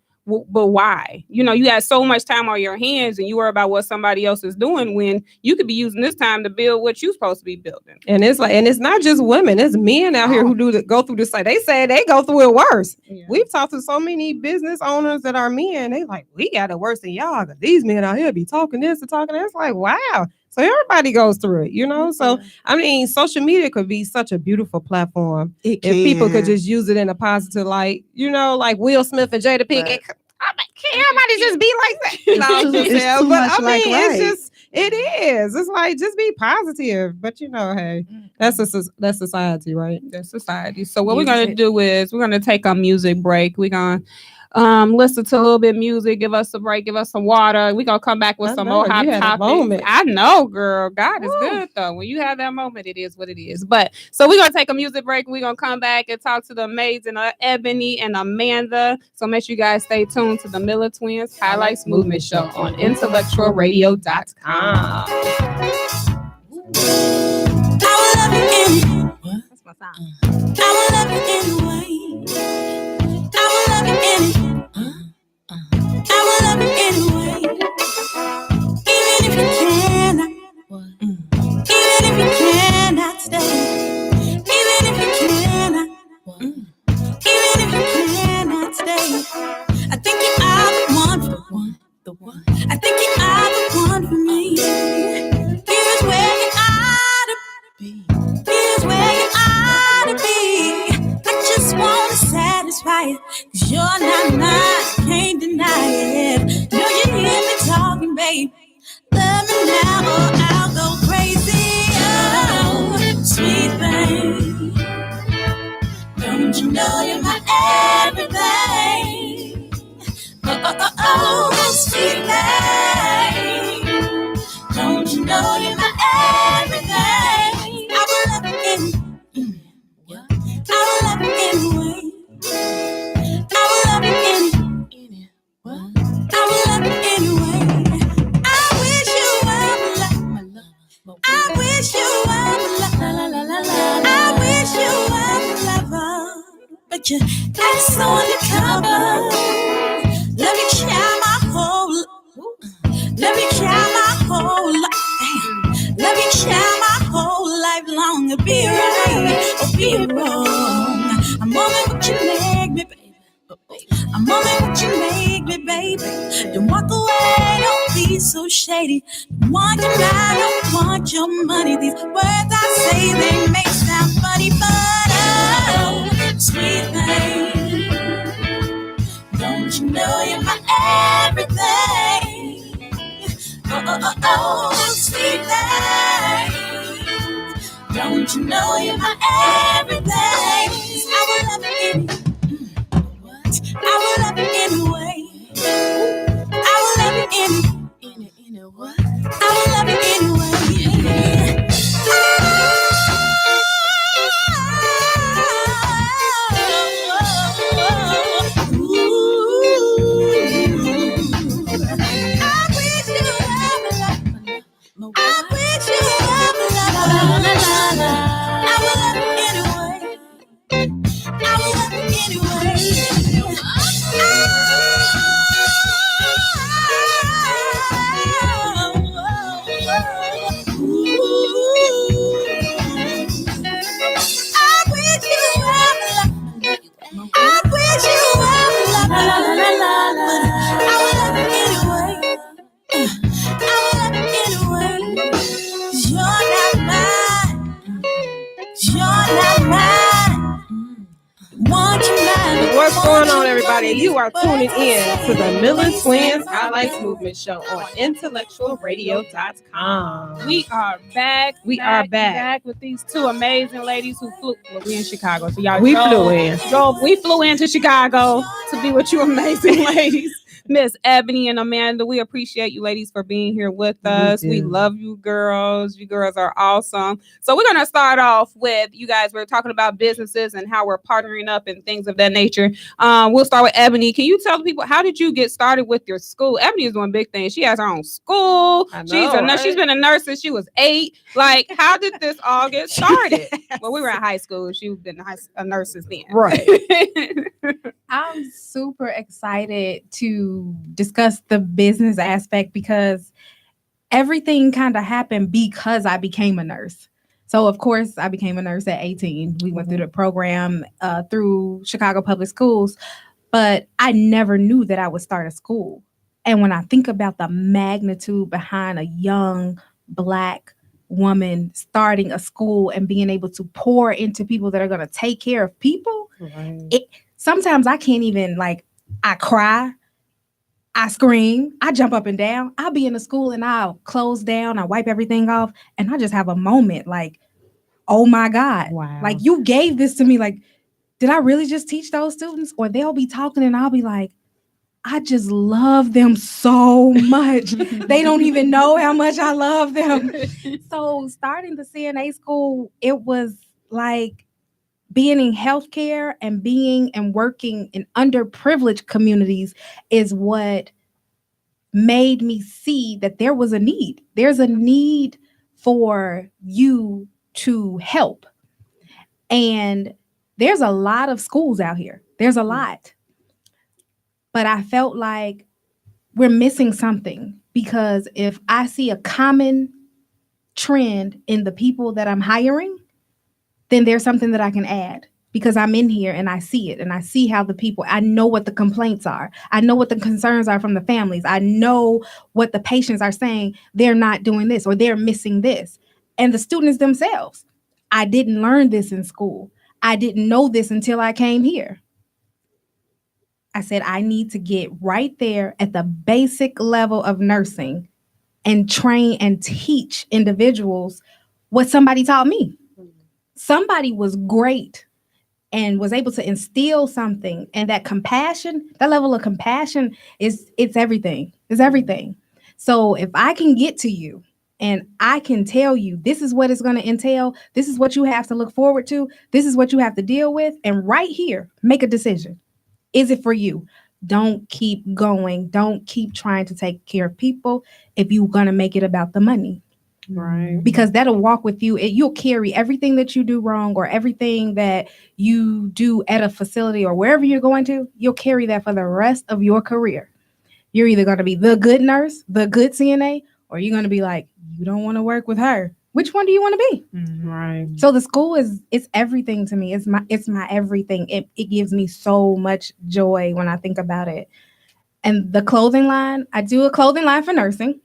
but why? You got so much time on your hands, and you worry about what somebody else is doing when you could be using this time to build what you're supposed to be building. And it's like, and it's not just women, it's men out here who go through this. Like they say they go through it worse. Yeah. We've talked to so many business owners that are men. They like, we got it worse than y'all, because these men out here be talking this and talking that. It's like, wow. So everybody goes through it, Mm-hmm. So I mean, social media could be such a beautiful platform if people could just use it in a positive light. Like Will Smith and Jada Pinkett. Can't everybody just be like that? It is. It's like, just be positive. But hey, that's society, right? That's society. So what we're gonna do is we're gonna take a music break. We're gonna listen to a little bit of music, give us a break, give us some water. We're gonna come back with some more hot topics. I know, girl. God is good though. When you have that moment, it is what it is. But so we're gonna take a music break. We're gonna come back and talk to the amazing Ebony and Amanda. So make sure you guys stay tuned to the Millen Twins Highlights Movement Show on IntellectualRadio.com. That's my song. I will love you anyway. I will love you anyway. I will love you anyway. Even if you cannot. Even if you cannot stay. Even if you cannot. Even if you cannot stay. I think you are the one. I think you are the one for me. Here's where you ought to be. Here's where you ought to be. I just want to satisfy it, 'cause you're not mine, can't deny it. Know you hear me talking, babe. Love me now or I'll go crazy. Oh, sweet thing. Don't you know you're my everything? Oh, sweet thing. But you act so undercover. Let me try my whole. Let me try my whole life. Let me try my whole life long to be right or be wrong. I'm only what you make me, baby. I'm only what you make me, baby. Don't walk away, don't be so shady. Don't want your mind, don't want your money. These words I say, they may sound funny, but oh, sweet thing, don't you know you're my everything? Oh, sweet thing, don't you know you're my everything? 'Cause I will love you anyway. I will love you anyway. I will love you anyway. I will love you anyway. What's going on, everybody? You are tuning in to the Millen Twins Highlights Movement Show on IntellectualRadio.com. We are back. We are back with these two amazing ladies who flew. Well, we in Chicago, so y'all We flew in. We flew into Chicago to be with you amazing ladies. Miss Ebony and Amanda, we appreciate you ladies for being here with us. We love you girls. You girls are awesome. So we're going to start off with you guys. We're talking about businesses and how we're partnering up and things of that nature. We'll start with Ebony. Can you tell the people, how did you get started with your school? Ebony is doing big things. She has her own school. I know, She's been a nurse since she was 8. Like, how did this all get started? Well, we were in high school. She's been a nurse since then. Right. I'm super excited to discuss the business aspect because everything kind of happened because I became a nurse. So, of course, I became a nurse at 18. We went through the program through Chicago Public Schools, but I never knew that I would start a school. And when I think about the magnitude behind a young Black woman starting a school and being able to pour into people that are going to take care of people, sometimes I can't even, I cry, I scream, I jump up and down. I'll be in the school and I'll close down, I wipe everything off, and I just have a moment like, oh my God. Wow. Like, you gave this to me. Like, did I really just teach those students? Or they'll be talking and I'll be like, I just love them so much. They don't even know how much I love them. So starting the CNA school, it was like being in healthcare and being and working in underprivileged communities is what made me see that there was a need. There's a need for you to help. And there's a lot of schools out here. There's a lot. But I felt like we're missing something, because if I see a common trend in the people that I'm hiring, then there's something that I can add, because I'm in here and I see it and I see how the people, I know what the complaints are. I know what the concerns are from the families. I know what the patients are saying. They're not doing this or they're missing this. And the students themselves, I didn't learn this in school. I didn't know this until I came here. I said, I need to get right there at the basic level of nursing and train and teach individuals what somebody taught me. Somebody was great and was able to instill something, and that compassion, that level of compassion it's everything. It's everything. So if I can get to you and I can tell you, this is what it's going to entail, this is what you have to look forward to, this is what you have to deal with, and right here, make a decision. Is it for you? Don't keep going. Don't keep trying to take care of people if you're going to make it about the money. Right. Because that'll walk with you. You'll carry everything that you do wrong or everything that you do at a facility or wherever you're going to. You'll carry that for the rest of your career. You're either going to be the good nurse, the good CNA, or you're going to be like, you don't want to work with her. Which one do you want to be? Right. So the school it's everything to me. It's my everything. It gives me so much joy when I think about it. And the clothing line, I do a clothing line for nursing.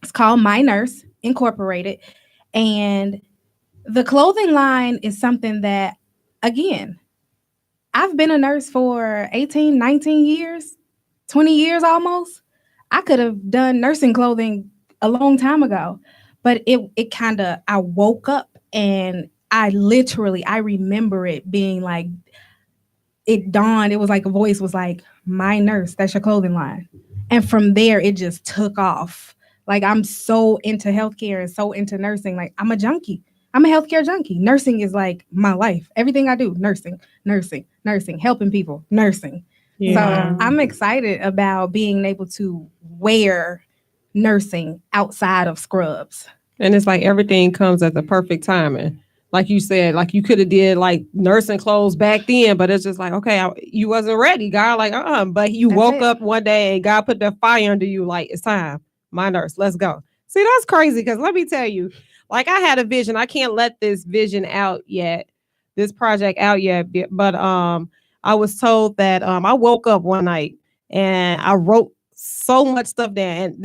It's called My Nurse Incorporated. And the clothing line is something that, again, I've been a nurse for 18, 19 years, 20 years almost. I could have done nursing clothing a long time ago, but it kind of, I woke up and I remember it being like, it dawned, it was like a voice was like, My Nurse, that's your clothing line. And from there, it just took off. Like, I'm so into healthcare and so into nursing. Like, I'm a junkie. I'm a healthcare junkie. Nursing is like my life. Everything I do, nursing, helping people, nursing. Yeah. So I'm excited about being able to wear nursing outside of scrubs. And it's like everything comes at the perfect timing. Like you said, like you could have did like nursing clothes back then, but it's just like, okay, you wasn't ready. God, like, but you woke up one day and God put that fire under you. Like, it's time. My nurse, let's go. See, that's crazy. Cause let me tell you, like I had a vision. I can't let this vision out yet, this project out yet. But I was told that I woke up one night and I wrote so much stuff down. And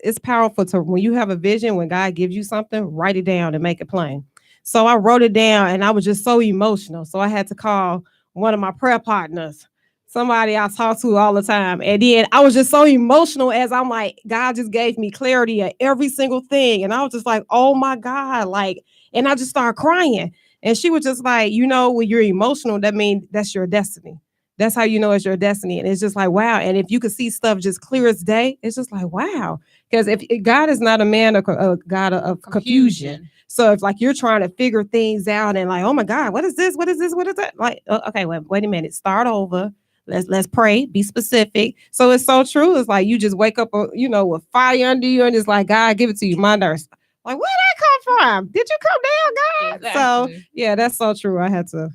it's powerful to when you have a vision, when God gives you something, write it down and make it plain. So I wrote it down and I was just so emotional. So I had to call one of my prayer partners, somebody I talk to all the time. And then I was just so emotional as I'm like, God just gave me clarity of every single thing. And I was just like, oh my God, like, and I just started crying. And she was just like, when you're emotional, that means that's your destiny. That's how you know it's your destiny. And it's just like, wow. And if you could see stuff just clear as day, it's just like, wow. Because if God is not a man of a God of confusion. So if like you're trying to figure things out and like, oh my God, what is this? What is this? What is that? Like, okay, wait a minute. Start over. Let's pray. Be specific. So it's so true. It's like you just wake up, with fire under you, and it's like, God, give it to you, my nurse. Like, where'd that come from? Did you come down, God? Exactly. So yeah, that's so true. I had to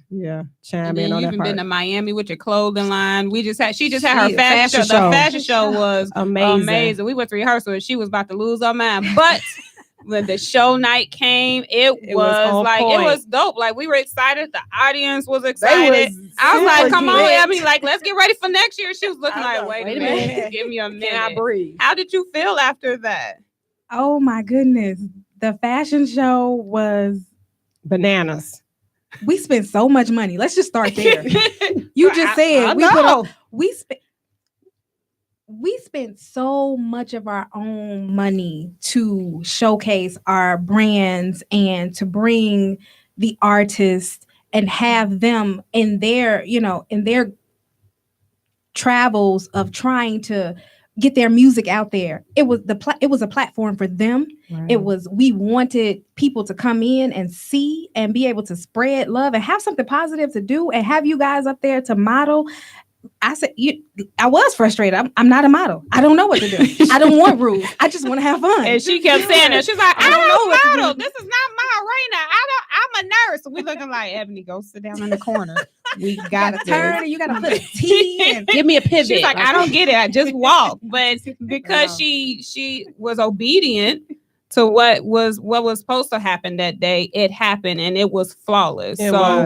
chime in on that part. You've been to Miami with your clothing line. She just had her fashion show. The fashion show was amazing. We went to rehearsal and she was about to lose her mind, but when the show night came, it was dope. Like we were excited. The audience was excited. I was like, come on, Ebony, like let's get ready for next year. She was looking like, wait a minute, give me a minute. Can I breathe? How did you feel after that? Oh my goodness. The fashion show was bananas. We spent so much money. Let's just start there. You just said we spent so much of our own money to showcase our brands and to bring the artists and have them in their travels of trying to get their music out there. It was a platform for them. Right. We wanted people to come in and see and be able to spread love and have something positive to do and have you guys up there to model. I said, I was frustrated. I'm not a model. I don't know what to do. I don't want rules. I just want to have fun. And she kept saying that. She's like, I don't know what model. This is not my arena. I'm a nurse. And we looking like, Ebony, go sit down in the corner. We got to turn and you got to put a T and give me a pivot. She's like, I don't get it. I just walk. But because she was obedient to what was supposed to happen that day, it happened and it was flawless.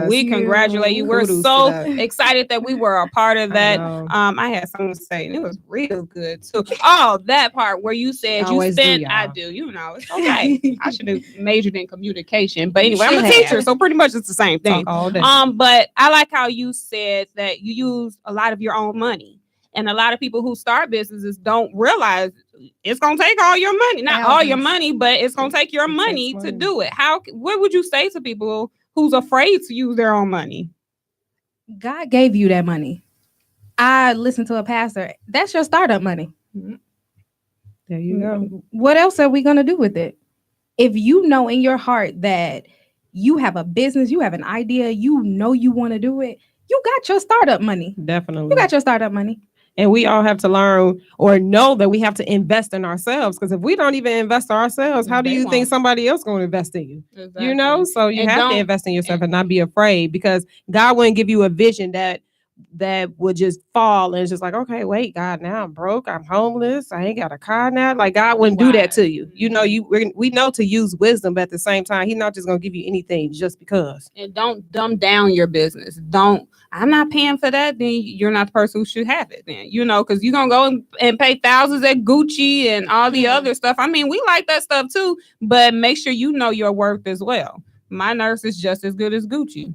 We congratulate you. We're so excited that we were a part of that. I had something to say and it was real good too. Oh, that part where you said you spent, I do, it's okay. I should have majored in communication. But anyway, I'm a teacher, so pretty much it's the same thing. But I like how you said that you use a lot of your own money. And a lot of people who start businesses don't realize it's going to take all your money. Not all your money, but it's going to take your money to do it. What would you say to people who's afraid to use their own money? God gave you that money. I listened to a pastor. That's your startup money. Mm-hmm. There you go. What else are we going to do with it? If you know in your heart that you have a business, you have an idea, you want to do it, you got your startup money. Definitely. You got your startup money. And we all have to learn or know that we have to invest in ourselves. Because if we don't even invest in ourselves, how do you think somebody else going to invest in you? Exactly. You know, so you have to invest in yourself and not be afraid, because God wouldn't give you a vision that would just fall and it's just like, okay, wait, God, now I'm broke, I'm homeless, I ain't got a car now. Like, God wouldn't do that to you. You know, we know to use wisdom, but at the same time, He's not just gonna give you anything just because. And don't dumb down your business. I'm not paying for that, then you're not the person who should have it then, you know, because you're going to go and pay thousands at Gucci and all the other stuff. I mean, we like that stuff too, but make sure you know your worth as well. My nurse is just as good as Gucci.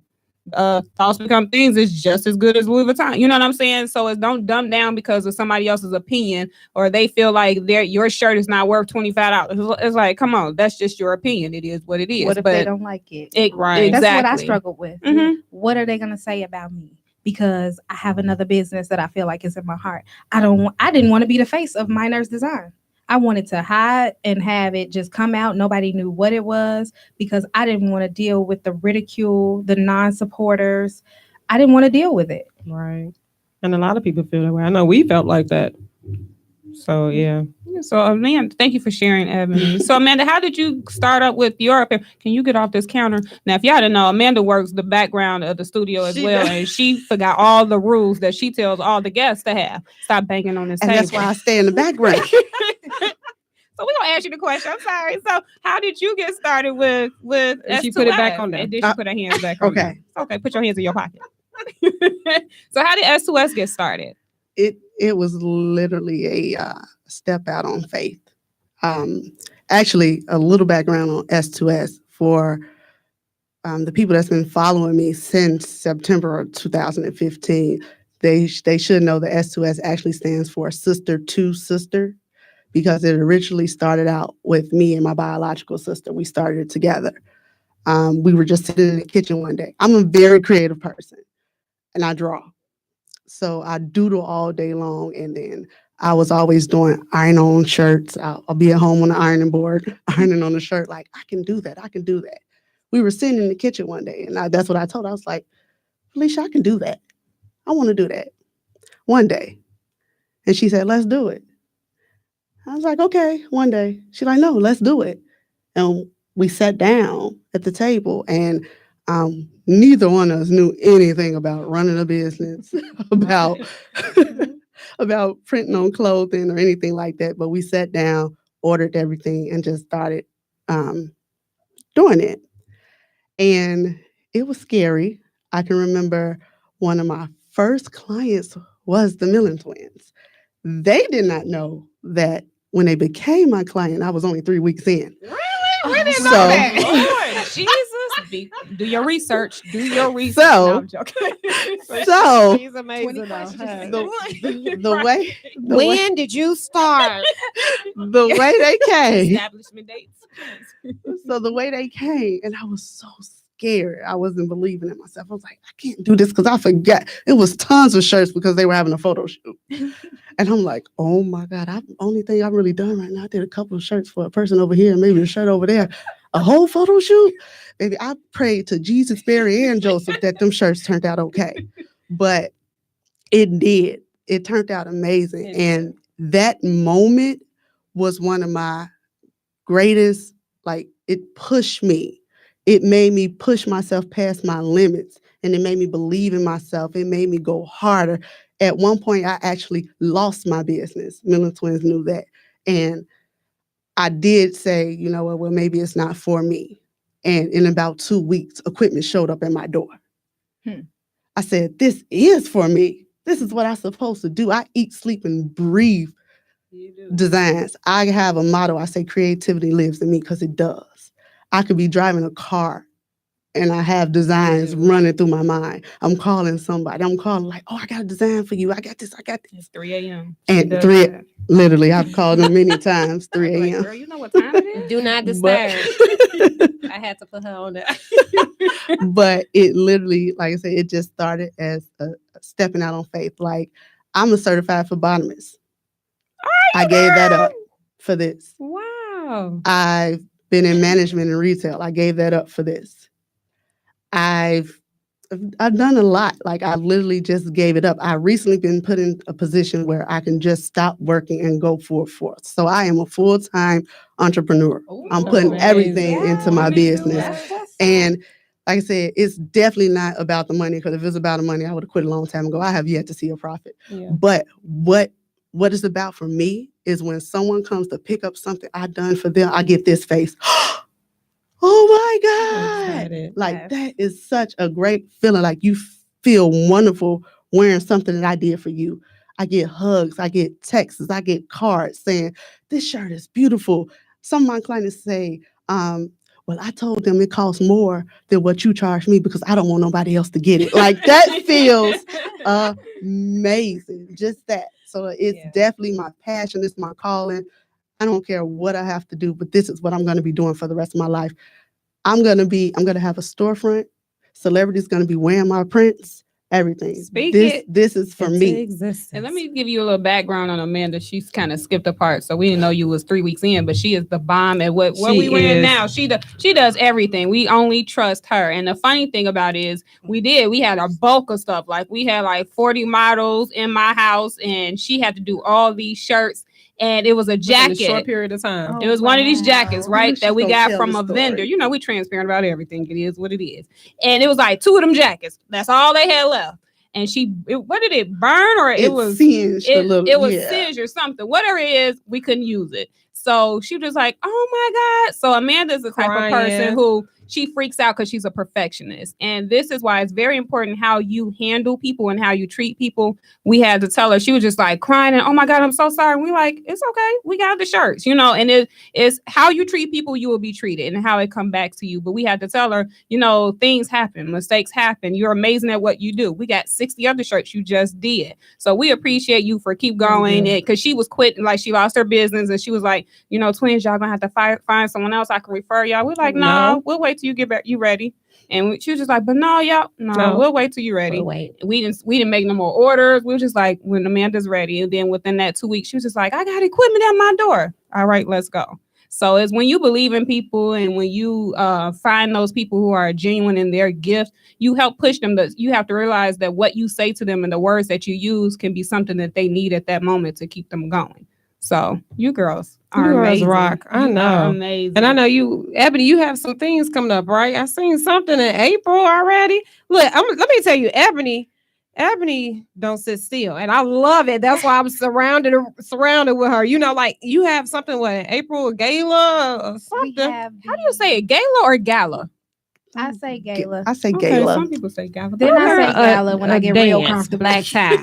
Thoughts Become Things is just as good as Louis Vuitton. You know what I'm saying? So it's don't dumb down because of somebody else's opinion, or they feel like your shirt is not worth $25. It's like, come on, that's just your opinion. It is what it is. What if they don't like it? Right. That's what I struggle with. Mm-hmm. What are they going to say about me? Because I have another business that I feel like is in my heart. I didn't want to be the face of My Nurse Design. I wanted to hide and have it just come out. Nobody knew what it was because I didn't want to deal with the ridicule, the non-supporters. I didn't want to deal with it. Right. And a lot of people feel that way. I know we felt like that. So, yeah. So, Amanda, thank you for sharing, Ebony. So, Amanda, how did you start up with your appearance? Can you get off this counter? Now, if y'all didn't know, Amanda works the background of the studio as well, and she forgot all the rules that she tells all the guests to have. Stop banging on this table. And that's why I stay in the background. So we're gonna ask you the question. I'm sorry. So how did you get started with S2S? She put it back on there. And then she put her hands back on there. Okay. Okay, put your hands in your pocket. So how did S2S get started? It was literally a step out on faith. Actually, a little background on S2S for the people that's been following me since September of 2015. They should know that S2S actually stands for Sister to Sister, because it originally started out with me and my biological sister. We started it together. We were just sitting in the kitchen one day. I'm a very creative person, and I draw. So I doodle all day long, and then I was always doing iron-on shirts. I'll be at home on the ironing board, ironing on the shirt, like, I can do that. We were sitting in the kitchen one day, and that's what I told her. I was like, Felicia, I can do that. I want to do that one day. And she said, let's do it. I was like, okay, one day. She's like, no, let's do it. And we sat down at the table, and neither one of us knew anything about running a business, about printing on clothing or anything like that. But we sat down, ordered everything, and just started doing it. And it was scary. I can remember one of my first clients was the Millen twins. They did not know that when they became my client, I was only 3 weeks in. Really? We didn't know that. Lord, Jesus. Do your research. No, I'm joking. So She's amazing. the way When did you start? the way they came. Establishment dates. So the way they came, and I was so scared. I wasn't believing in myself. I was like, I can't do this because I forgot. It was tons of shirts because they were having a photo shoot. And I'm like, oh my God, only thing I've really done right now, I did a couple of shirts for a person over here and maybe a shirt over there. A whole photo shoot? Baby, I prayed to Jesus, Mary, and Joseph that them shirts turned out okay. But it did. It turned out amazing. And that moment was one of my greatest, like, it pushed me. It made me push myself past my limits, and it made me believe in myself. It made me go harder. At one point, I actually lost my business. Millen twins knew that. And I did say, you know what, well, maybe it's not for me. And in about 2 weeks, equipment showed up at my door. I said, this is for me. This is what I'm supposed to do. I eat, sleep, and breathe designs. I have a motto. I say creativity lives in me because it does. I could be driving a car and I have designs running through my mind. I'm calling somebody. I'm calling like, oh, I got a design for you. I got this. It's 3 a.m. And literally, I've called them many times, 3 a.m. Like, girl, you know what time it is? Do not disturb. I had to put her on that. But it literally, like I said, it just started as a stepping out on faith. Like, I'm a certified phlebotomist. I gave that up for this. Wow. I've been in management and retail. I gave that up for this. I've I've done a lot. Like I literally just gave it up. I recently been put in a position where I can just stop working and go full force. So I am a full-time entrepreneur. I'm putting everything into my business. And like I said, it's definitely not about the money, because if it was about the money, I would have quit a long time ago. I have yet to see a profit. Yeah. But what it's about for me is when someone comes to pick up something I've done for them, I get this face. Oh my God. Like that is such a great feeling. Like you feel wonderful wearing something that I did for you. I get hugs, I get texts, I get cards saying, this shirt is beautiful. Some of my clients say, well, I told them it costs more than what you charge me because I don't want nobody else to get it. Like that feels amazing. Just that. So it's definitely my passion. It's my calling. I don't care what I have to do, but this is what I'm going to be doing for the rest of my life. I'm going to have a storefront. Celebrities going to be wearing my prints, everything. This is for me. And let me give you a little background on Amanda. She's kind of skipped a part, so we didn't know you was 3 weeks in, but she is the bomb at what we wearing now. She does everything. We only trust her. And the funny thing about it is we had a bulk of stuff. Like we had like 40 models in my house, and she had to do all these shirts. And it was a jacket. In a short period of time. It was one of these jackets, right? That we got from a vendor. You know, we transparent about everything. It is what it is. And it was like 2 of them jackets. That's all they had left. And what did it burn, or it was singed a little? It was singed or something. Whatever it is, we couldn't use it. So she was just like, oh my God. So Amanda's the type of person who she freaks out because she's a perfectionist. And this is why it's very important how you handle people and how you treat people. We had to tell her, she was just like crying and, oh my God, I'm so sorry. And we like, it's okay. We got the shirts, and it's how you treat people, you will be treated, and how it come back to you. But we had to tell her, things happen, mistakes happen. You're amazing at what you do. We got 60 other shirts you just did. So we appreciate you for keep going. Because she was quitting, like she lost her business, and she was like, twins, y'all gonna have to find someone else I can refer y'all. We're like, no, we'll wait till you get back. You ready? And she was just like, but no, y'all, no, we'll wait till you ready. We'll wait. We didn't make no more orders. We were just like, when Amanda's ready. And then within that 2 weeks, she was just like, I got equipment at my door. All right, let's go. So it's when you believe in people, and when you find those people who are genuine in their gift, you help push them. You have to realize that what you say to them and the words that you use can be something that they need at that moment to keep them going. So you girls are amazing. Rock. I know. Amazing. And I know you, Ebony, you have some things coming up, right? I seen something in April already. Look, let me tell you, Ebony don't sit still. And I love it. That's why I'm surrounded with her. Like you have something in April, a gala or something. How do you say it? Gala or gala? I say gala. I say gala. Some people say gala. Then I say gala when I get real comfortable. Black tie.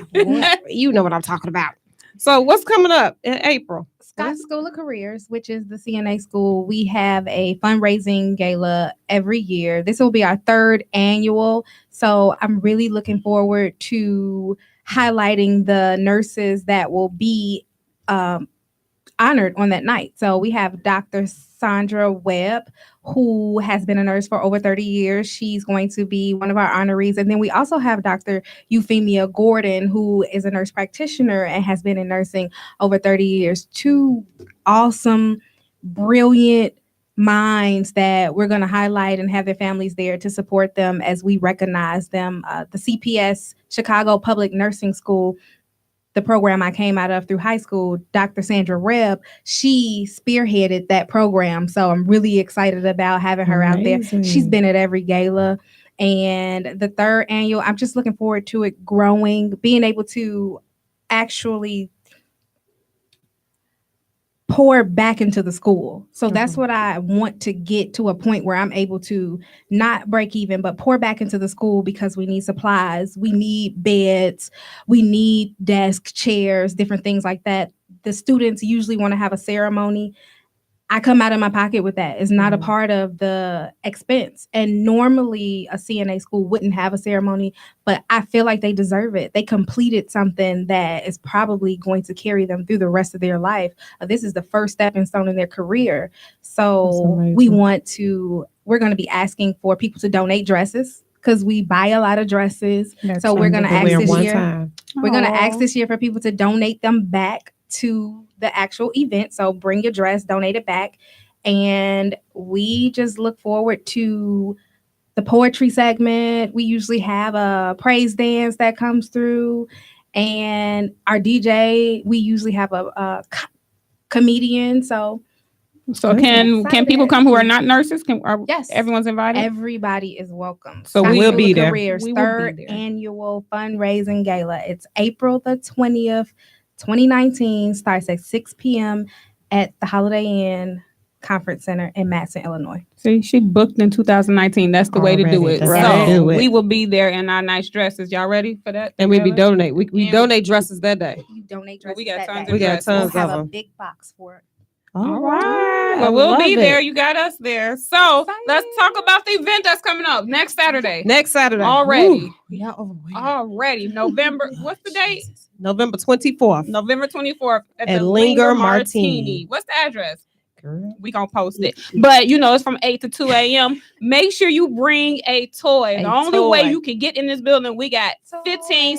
You know what I'm talking about. So what's coming up in April? Scott School of Careers, which is the CNA school, we have a fundraising gala every year. This will be our 3rd annual. So I'm really looking forward to highlighting the nurses that will be honored on that night. So we have Dr. Sandra Webb, who has been a nurse for over 30 years. She's going to be one of our honorees. And then we also have Dr. Euphemia Gordon, who is a nurse practitioner and has been in nursing over 30 years. 2 awesome, brilliant minds that we're going to highlight and have their families there to support them as we recognize them. The CPS, Chicago Public Nursing School, the program I came out of through high school, Dr. Sandra Webb, she spearheaded that program. So I'm really excited about having her out there. She's been at every gala. And the 3rd annual, I'm just looking forward to it growing, being able to actually pour back into the school. So that's what I want to get to, a point where I'm able to not break even, but pour back into the school, because we need supplies, we need beds, we need desk chairs, different things like that. The students usually want to have a ceremony. I come out of my pocket with that. It's not a part of the expense. And normally a CNA school wouldn't have a ceremony, but I feel like they deserve it. They completed something that is probably going to carry them through the rest of their life. This is the first stepping stone in their career. So we're going to be asking for people to donate dresses, because we buy a lot of dresses. So we're going to ask this year. We're going to ask this year for people to donate them back to the actual event. So bring your dress, donate it back. And we just look forward to the poetry segment. We usually have a praise dance that comes through, and our DJ. We usually have a comedian. So can people come who are not nurses? Yes, everyone's invited. Everybody is welcome. So we'll be there. Careers, third annual fundraising gala. It's April the 20th, 2019. Starts at 6 p.m. at the Holiday Inn Conference Center in Matson, Illinois. See, she booked in 2019. That's the way to do it. So we will be there in our nice dresses. Y'all ready for that? And we donate. We donate dresses that day. You donate dresses. We got tons. We got tons. We'll have a big box for it. All right. Well, we'll be there. You got us there. So let's talk about the event that's coming up next Saturday. Already. Yeah, already. November. What's the date? November 24th. November 24th at the Linger Martini. What's the address? We gonna post it, but it's from 8 to 2 a.m. Make sure you bring a toy. The only way you can get in this building, we got 15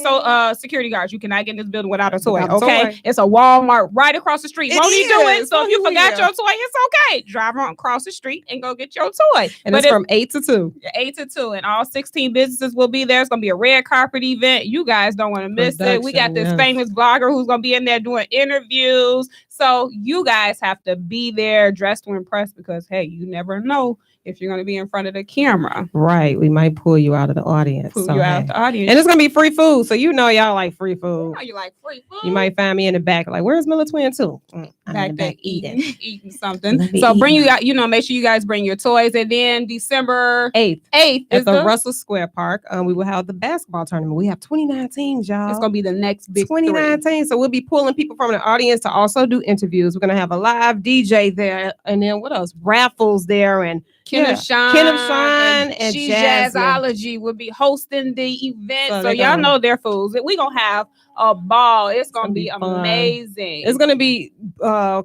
security guards. You cannot get in this building without a toy. Okay, it's a Walmart right across the street. Won't you do it? So if you forgot your toy, it's okay. Drive on across the street and go get your toy. And it's from 8 to 2. 8 to 2, and all 16 businesses will be there. It's gonna be a red carpet event. You guys don't want to miss it. We got this famous blogger who's gonna be in there doing interviews. So you guys have to be there dressed to impress because, hey, you never know if you're going to be in front of the camera. Right. We might pull you out of the audience. And it's going to be free food. So y'all like free food. You like free food. You might find me in the back like, where's Millen Twin 2? Back there eating something. So make sure you guys bring your toys. And then December 8th at the Russell Square Park, we will have the basketball tournament. We have 29 teams, y'all. It's going to be the next big 29 teams. So we'll be pulling people from the audience to also do interviews. We're going to have a live DJ there. And then what else? Raffles there and Kenneth Shine and Jazzology will be hosting the event. So y'all know their fools. We're going to have a ball. It's going to be amazing. It's going to be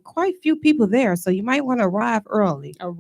quite few people there. So you might want to arrive early. I'm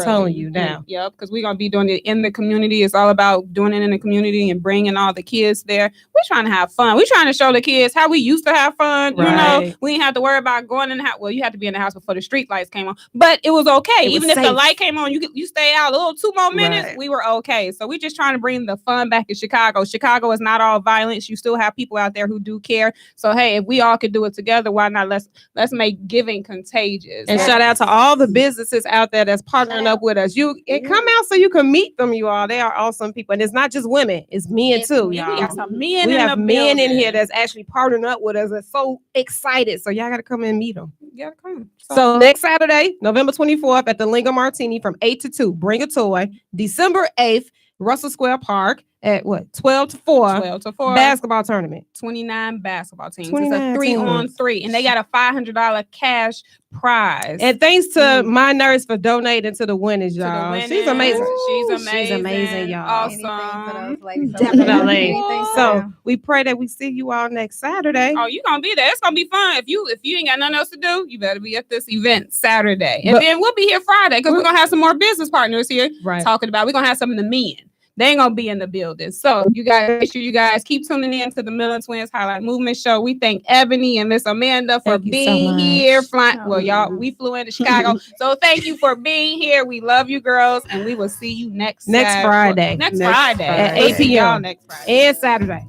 telling you now. Yep, because we're going to be doing it in the community. It's all about doing it in the community and bringing all the kids there. We're trying to have fun. We're trying to show the kids how we used to have fun. Right. We didn't have to worry about going in the house. Well, you had to be in the house before the street lights came on. But it was okay. Even if the light came on, you stay out a little 2 more minutes. Right. We were okay. So we're just trying to bring the fun back in Chicago. Chicago is not all violence. You still have people out there who do care. So hey, if we all could do it together, why not? Let's make giving contagious. And shout out to all the businesses out there that's partnering up with us. Come out so you can meet them. You all, they are awesome people, and it's not just women; it's men too. Y'all, we got some men. We have men in here that's actually partnering up with us. That's so excited. So y'all got to come and meet them. You gotta come. So next Saturday, November 24th, at the Linger Martini from 8 to 2. Bring a toy. December 8th, Russell Square Park at 12 to 4. 12 to 4. Basketball tournament. 29 basketball teams. It's a 3-on-3. And they got a $500 cash prize. And thanks to my nurse for donating to the winners, y'all. She's amazing. She's amazing, y'all. Awesome. Definitely. So we pray that we see you all next Saturday. Oh, you're gonna be there. It's gonna be fun. If you ain't got nothing else to do, you better be at this event Saturday. And then we'll be here Friday because we're gonna have some more business partners here talking about. We're gonna have some of the men. They ain't gonna be in the building. So you guys, make sure you guys keep tuning in to the Millen Twins Highlight Movement Show. We thank Ebony and Miss Amanda for being here. We flew into Chicago. So thank you for being here. We love you girls, and we will see you next Friday. Next Friday at 8 p.m. next Friday. And Saturday.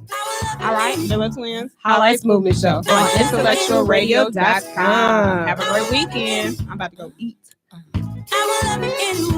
All right, Millen Twins Highlights Movement Show on IntellectualRadio.com. Have a great weekend. I'm about to go eat. I will love you anyway.